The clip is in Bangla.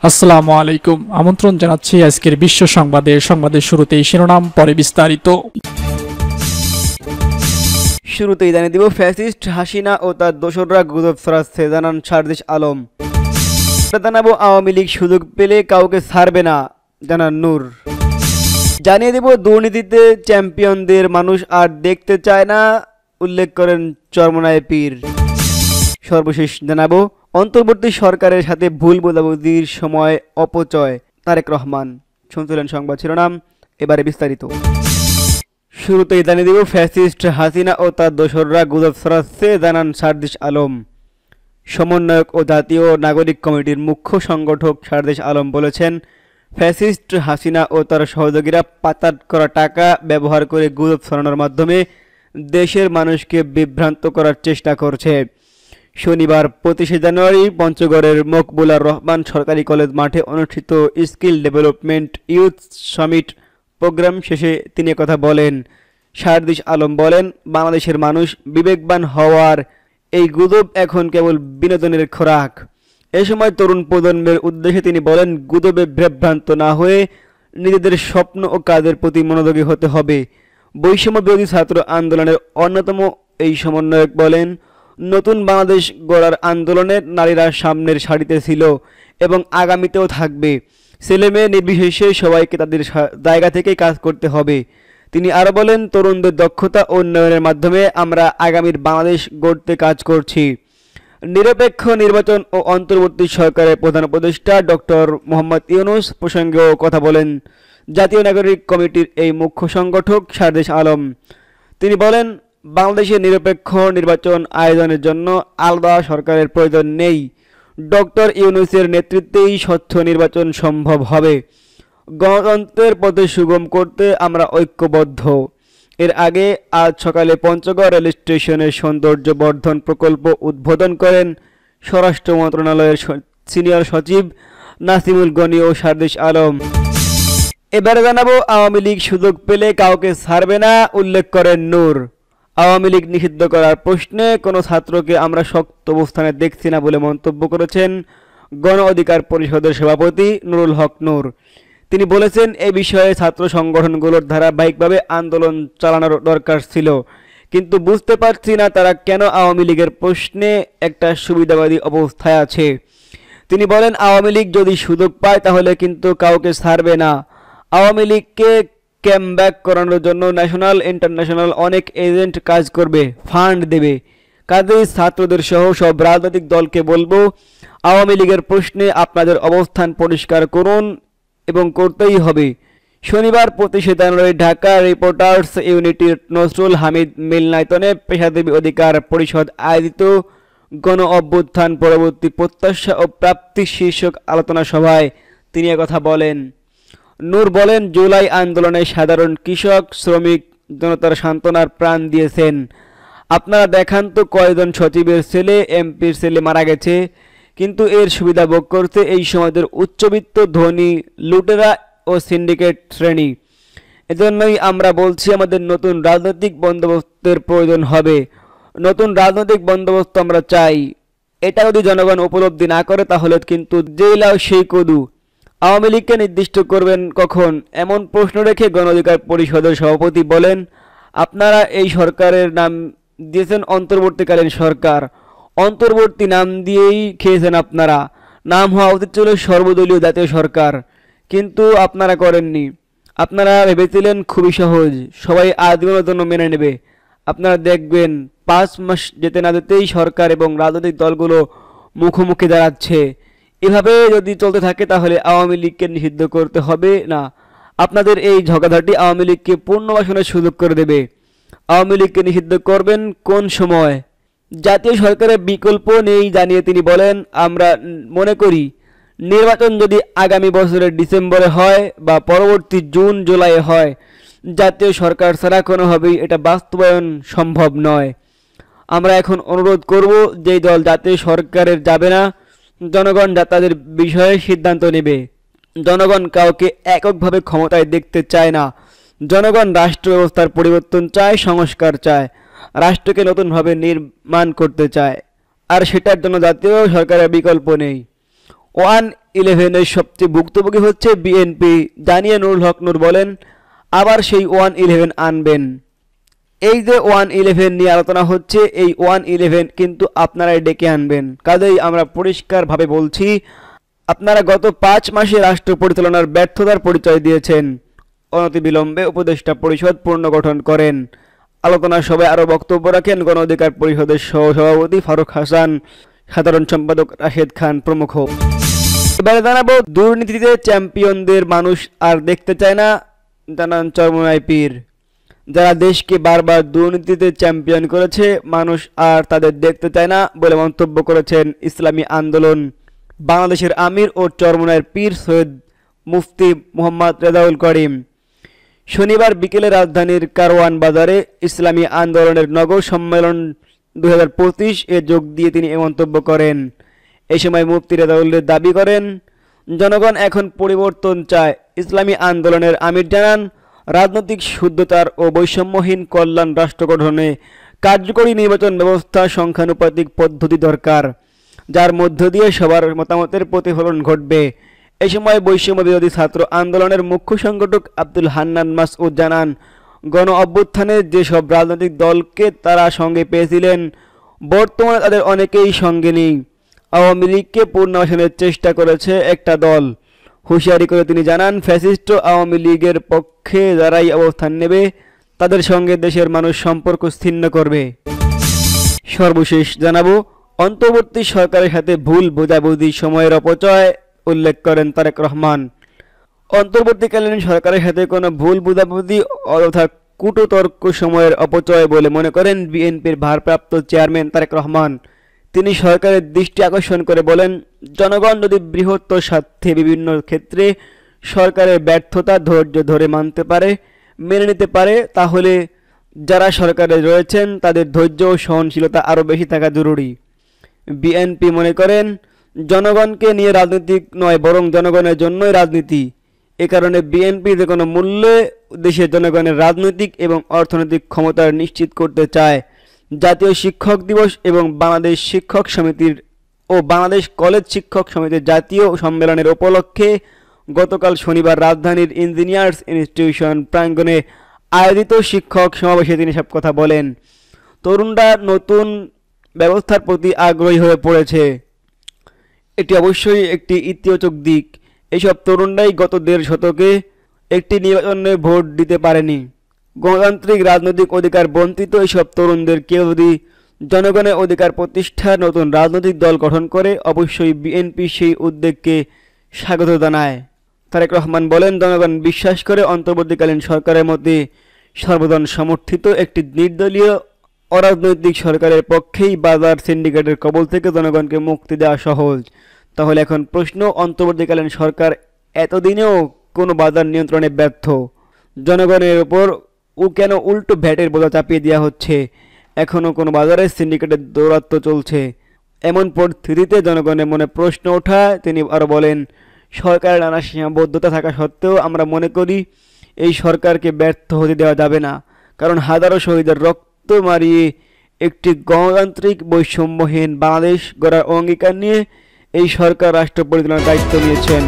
আসসালামু আলাইকুম। আমন্ত্রণ জানাচ্ছি আজকের বিশ্ব সংবাদের শুরুতেই শিরোনাম, পরে বিস্তারিত। শুরুতেই জানিয়ে দিব, ফ্যাসিস্ট হাসিনা ও তার দোসররা গুজব ছড়াচ্ছে, জানান সারজিস আলম। জানাবো, আওয়ামী লীগ সুযোগ পেলে কাউকে ছাড়বে না, জানান নূর। জানিয়ে দেব, দুর্নীতিতে চ্যাম্পিয়নদের মানুষ আর দেখতে চায় না, উল্লেখ করেন চরমনায় পীর। সর্বশেষ জানাবো, অন্তর্বর্তী সরকারের সাথে ভুল বোঝাবুঝির সময় অপচয়, তারেক রহমান। শুনছিলেন সংবাদ শিরোনাম, এবারে বিস্তারিত। শুরুতেই জানিয়ে দিব, ফ্যাসিস্ট হাসিনা ও তার দোসররা গুজব ছড়াচ্ছে, জানান সারজিস আলম। সমন্বয়ক ও জাতীয় নাগরিক কমিটির মুখ্য সংগঠক সারজিস আলম বলেছেন, ফ্যাসিস্ট হাসিনা ও তার সহযোগীরা পাচার করা টাকা ব্যবহার করে গুজব ছড়ানোর মাধ্যমে দেশের মানুষকে বিভ্রান্ত করার চেষ্টা করছে। শনিবার 25 জানুয়ারি পঞ্চগড়ের মকবুলার রহমান সরকারি কলেজ মাঠে অনুষ্ঠিত skill development youth summit program শেষে তিনি কথা বলেন। সারজিস আলম বলেন, বাংলাদেশের মানুষ বিবেকবান হওয়ার এই গুজব এখন কেবল বিনোদনের খোরাক। এ সময় তরুণ প্রজন্মের উদ্দেশ্যে তিনি বলেন, গুজবে বিভ্রান্ত না হয়ে নিজেদের স্বপ্ন ও কাজের প্রতি মনোযোগী হতে হবে। বৈষম্য বিরোধী ছাত্র আন্দোলনের অন্যতম এই সমন্বয়ক বলেন, নতুন বাংলাদেশ গড়ার আন্দোলনে নারীরা সামনের সারিতে ছিল এবং আগামীতেও থাকবে। ছেলেমেয়ে নির্বিশেষে সবাইকে তাদের জায়গা থেকেই কাজ করতে হবে। তিনি আরও বলেন, তরুণদের দক্ষতা উন্নয়নের মাধ্যমে আমরা আগামীর বাংলাদেশ গড়তে কাজ করছি। নিরপেক্ষ নির্বাচন ও অন্তর্বর্তী সরকারের প্রধান উপদেষ্টা ডক্টর মোহাম্মদ ইউনূস প্রসঙ্গেও কথা বলেন জাতীয় নাগরিক কমিটির এই মুখ্য সংগঠক সারজিস আলম। তিনি বলেন, বাংলাদেশে নিরপেক্ষ নির্বাচন আয়োজনের জন্য আলাদা সরকারের প্রয়োজন নেই। ডক্টর ইউনূসের নেতৃত্বেই স্বচ্ছ নির্বাচন সম্ভব হবে। গণতন্ত্রের পথে সুগম করতে আমরা ঐক্যবদ্ধ। এর আগে আজ সকালে পঞ্চগড় রেল স্টেশনের সৌন্দর্য বর্ধন প্রকল্প উদ্বোধন করেন স্বরাষ্ট্র মন্ত্রণালয়ের সিনিয়র সচিব নাসিমুল গনি ও সারজিস আলম। এবারে জানাবো, আওয়ামী লীগ সুযোগ পেলে কাউকে ছাড়বে না, উল্লেখ করেন নূর। আওয়ামী লীগ নিষিদ্ধ করার প্রশ্নে কোনো ছাত্রকে আমরা শক্ত অবস্থানে দেখছি না বলে মন্তব্য করেছেন গণ অধিকার পরিষদের সভাপতি নুরুল হক নূর। তিনি বলেছেন, এই বিষয়ে ছাত্র সংগঠনগুলোর ধারাবাহিকভাবে আন্দোলন চালানোর দরকার ছিল, কিন্তু বুঝতে পারছি না তারা কেন আওয়ামী লীগের প্রশ্নে একটা সুবিধাবাদী অবস্থায় আছে। তিনি বলেন, আওয়ামী লীগ যদি সুযোগ পায় তাহলে কিন্তু কাউকে ছাড়বে না। আওয়ামী লীগকে ক্যামব্যাক করানোর জন্য ন্যাশনাল ইন্টারন্যাশনাল অনেক এজেন্ট কাজ করবে, ফান্ড দেবে। কাজেই ছাত্রদের সহ সব রাজনৈতিক দলকে বলবো, আওয়ামী লীগের প্রশ্নে আপনাদের অবস্থান পরিষ্কার করুন এবং করতেই হবে। শনিবার 25 জানুয়ারি ঢাকা রিপোর্টার্স ইউনিটির নজরুল হামিদ মিলনায়তনে পেশাজীবী অধিকার পরিষদ আয়োজিত গণ অভ্যুত্থান পরবর্তী প্রত্যাশা ও প্রাপ্তি শীর্ষক আলোচনা সভায় তিনি একথা বলেন। নূর বলেন, জুলাই আন্দোলনে সাধারণ কৃষক শ্রমিক জনতার সান্ত্বনার প্রাণ দিয়েছেন। আপনারা দেখান তো কয়জন সচিবের ছেলে এমপির ছেলে মারা গেছে, কিন্তু এর সুবিধা ভোগ করতে এই সমাজের উচ্চবিত্ত ধনী লুটেরা ও সিন্ডিকেট শ্রেণী। এজন্যই আমরা বলছি, আমাদের নতুন রাজনৈতিক বন্দোবস্তের প্রয়োজন হবে। নতুন রাজনৈতিক বন্দোবস্ত আমরা চাই। এটা যদি জনগণ উপলব্ধি না করে তাহলে কিন্তু যেই লাউ সেই কদু। আওয়ামী লীগকে নির্দিষ্ট করবেন কখন, এমন প্রশ্ন রেখে গণ অধিকার পরিষদের সভাপতি বলেন, আপনারা এই সরকারের নাম দিয়েছেন অন্তর্বর্তীকালীন সরকার। অন্তর্বর্তী নাম দিয়েই খেয়েছেন আপনারা। নাম হওয়া উচিত ছিল সর্বদলীয় জাতীয় সরকার, কিন্তু আপনারা করেননি। আপনারা ভেবেছিলেন খুবই সহজ, সবাই আজীবনের জন্য মেনে নেবে। আপনারা দেখবেন 5 মাস যেতে না যেতেই সরকার এবং রাজনৈতিক দলগুলো মুখোমুখি দাঁড়াচ্ছে। এভাবে যদি চলতে থাকে তাহলে আওয়ামী লীগকে নিষিদ্ধ করতে হবে না। আপনাদের এই ঝগড়াঝাটি আওয়ামী লীগকে পুনর্বাসনের সুযোগ করে দেবে। আওয়ামী লীগকে নিষিদ্ধ করবেন কোন সময়? জাতীয় সরকারের বিকল্প নেই জানিয়ে তিনি বলেন, আমরা মনে করি নির্বাচন যদি আগামী বছরের ডিসেম্বরে হয় বা পরবর্তী জুন জুলাইয়ে হয়, জাতীয় সরকার ছাড়া কোনোভাবেই এটা বাস্তবায়ন সম্ভব নয়। আমরা এখন অনুরোধ করব, যেই দল জাতীয় সরকারের যাবে না, জনগণ যা তাদের বিষয়ে সিদ্ধান্ত নেবে। জনগণ কাউকে এককভাবে ক্ষমতায় দেখতে চায় না। জনগণ রাষ্ট্র ব্যবস্থার পরিবর্তন চায়, সংস্কার চায়, রাষ্ট্রকে নতুনভাবে নির্মাণ করতে চায়। আর সেটার জন্য জাতীয় সরকারের বিকল্প নেই। ওয়ান 11-এর সবচেয়ে ভুক্তভোগী হচ্ছে বিএনপি জানিয়ে নুরুল হক নূর বলেন, আবার সেই 111 আনবেন। এই যে 111 নিয়ে আলোচনা হচ্ছে, এই 111 কিন্তু আপনারাই ডেকে আনবেন। কাজেই আমরা পরিষ্কারভাবে বলছি, আপনারা গত 5 মাসে রাষ্ট্র পরিচালনার ব্যর্থতার পরিচয় দিয়েছেন। অনতিবিলম্বে উপদেষ্টা পরিষদ পুনর্গঠন করেন। আলোচনা সভায় আরও বক্তব্য রাখেন গণ অধিকার পরিষদের সহসভাপতি ফারুক হাসান, সাধারণ সম্পাদক রাশেদ খান প্রমুখ। এবারে জানাবো, দুর্নীতিতে চ্যাম্পিয়নদের মানুষ আর দেখতে চায় না, জানান চরমোনাই পীর। যারা দেশকে বারবার দুর্নীতিতে চ্যাম্পিয়ন করেছে, মানুষ আর তাদের দেখতে চায় না বলে মন্তব্য করেছেন ইসলামী আন্দোলন বাংলাদেশের আমির ও চরমোনাইয়ের পীর সৈয়দ মুফতি মোহাম্মদ রেজাউল করিম। শনিবার বিকেলে রাজধানীর কারওয়ান বাজারে ইসলামী আন্দোলনের নগর সম্মেলন 2025 এ যোগ দিয়ে তিনি এ মন্তব্য করেন। এই সময় মুফতি রেজাউলের দাবি করেন, জনগণ এখন পরিবর্তন চায়। ইসলামী আন্দোলনের আমির জানান, রাজনৈতিক শুদ্ধতার ও বৈষম্যহীন কল্যাণ রাষ্ট্র গঠনে কার্যকরী নির্বাচন ব্যবস্থা সংখ্যানুপাতিক পদ্ধতি দরকার, যার মধ্য দিয়ে সবার মতামতের প্রতিফলন ঘটবে। এই সময় বৈষম্য বিরোধী ছাত্র আন্দোলনের মুখ্য সংগঠক আব্দুল হান্নান মাসউদ জানান, গণ অভ্যুত্থানে যেসব রাজনৈতিক দলকে তারা সঙ্গে পেয়েছিলেন, বর্তমানে তাদের অনেকেই সঙ্গে নেই। আওয়ামী লীগকে পুনর্বাসনের চেষ্টা করেছে একটা দল। হুঁশিয়ারি করে তিনি জানান, ফ্যাসিস্ট আওয়ামী লীগের পক্ষে যারাই অবস্থান নেবে, তাদের সঙ্গে দেশের মানুষ সম্পর্ক ছিন্ন করবে। সর্বশেষ জানাবো, অন্তর্বর্তী সরকারের সাথে ভুল বোঝাবুঝি সময়ের অপচয় উল্লেখ করেন তারেক রহমান। অন্তর্বর্তীকালীন সরকারের সাথে কোনো ভুল বোঝাবুঝি অযথা কূটতর্ক সময়ের অপচয় বলে মনে করেন বিএনপির ভারপ্রাপ্ত চেয়ারম্যান তারেক রহমান। তিনি সরকারের দৃষ্টি আকর্ষণ করে বলেন, জনগণ যদি বৃহত্তর স্বার্থে বিভিন্ন ক্ষেত্রে সরকারের ব্যর্থতা ধৈর্য ধরে মানতে পারে, মেনে নিতে পারে, তাহলে যারা সরকারে রয়েছেন তাদের ধৈর্য ও সহনশীলতা আরও বেশি থাকা জরুরি। বিএনপি মনে করেন, জনগণকে নিয়ে রাজনীতি নয়, বরং জনগণের জন্যই রাজনীতি। এ কারণে বিএনপি যে কোনো মূল্যে দেশের জনগণের রাজনৈতিক এবং অর্থনৈতিক ক্ষমতা নিশ্চিত করতে চায়। জাতীয় শিক্ষক দিবস এবং বাংলাদেশ শিক্ষক সমিতির ও বাংলাদেশ কলেজ শিক্ষক সমিতির জাতীয় সম্মেলনের উপলক্ষে গতকাল শনিবার রাজধানীর ইঞ্জিনিয়ার্স ইনস্টিটিউশন প্রাঙ্গণে আয়োজিত শিক্ষক সমাবেশে তিনি সব কথা বলেন। তরুণরা নতুন ব্যবস্থার প্রতি আগ্রহী হয়ে পড়েছে, এটি অবশ্যই একটি ইতিবাচক দিক। এইসব তরুণরাই গত 1.5 শতকে একটি নির্বাচনে ভোট দিতে পারেনি। গণতান্ত্রিক রাজনৈতিক অধিকার বঞ্চিত এইসব তরুণদের কেউ যদি জনগণের অধিকার প্রতিষ্ঠার নতুন রাজনৈতিক দল গঠন করে, অবশ্যই বিএনপি সেই উদ্যোগকে স্বাগত জানায়। তারেক রহমান বলেন, জনগণ বিশ্বাস করে অন্তর্বর্তীকালীন সরকারের মধ্যে সর্বজন সমর্থিত একটি নির্দলীয় অরাজনৈতিক সরকারের পক্ষেই বাজার সিন্ডিকেটের কবল থেকে জনগণকে মুক্তি দেওয়া সহজ। তাহলে এখন প্রশ্ন, অন্তর্বর্তীকালীন সরকার এতদিনেও কোনো বাজার নিয়ন্ত্রণে ব্যর্থ, জনগণের ওপর কেন উল্টো ভ্যাটের বোঝা চাপিয়ে দেওয়া হচ্ছে? এখনও কোনো বাজারে সিন্ডিকেটের দৌরাত্ম্য চলছে। এমন পরিস্থিতিতে জনগণের মনে প্রশ্ন ওঠায়। তিনি আরও বলেন, সরকারের নানা সীমাবদ্ধতা থাকা সত্ত্বেও আমরা মনে করি এই সরকারকে ব্যর্থ হতে দেওয়া যাবে না, কারণ হাজারো শহীদের রক্ত মারিয়ে একটি গণতান্ত্রিক বৈষম্যহীন বাংলাদেশ গড়ার অঙ্গীকার নিয়ে এই সরকার রাষ্ট্র পরিচালনার দায়িত্ব নিয়েছেন।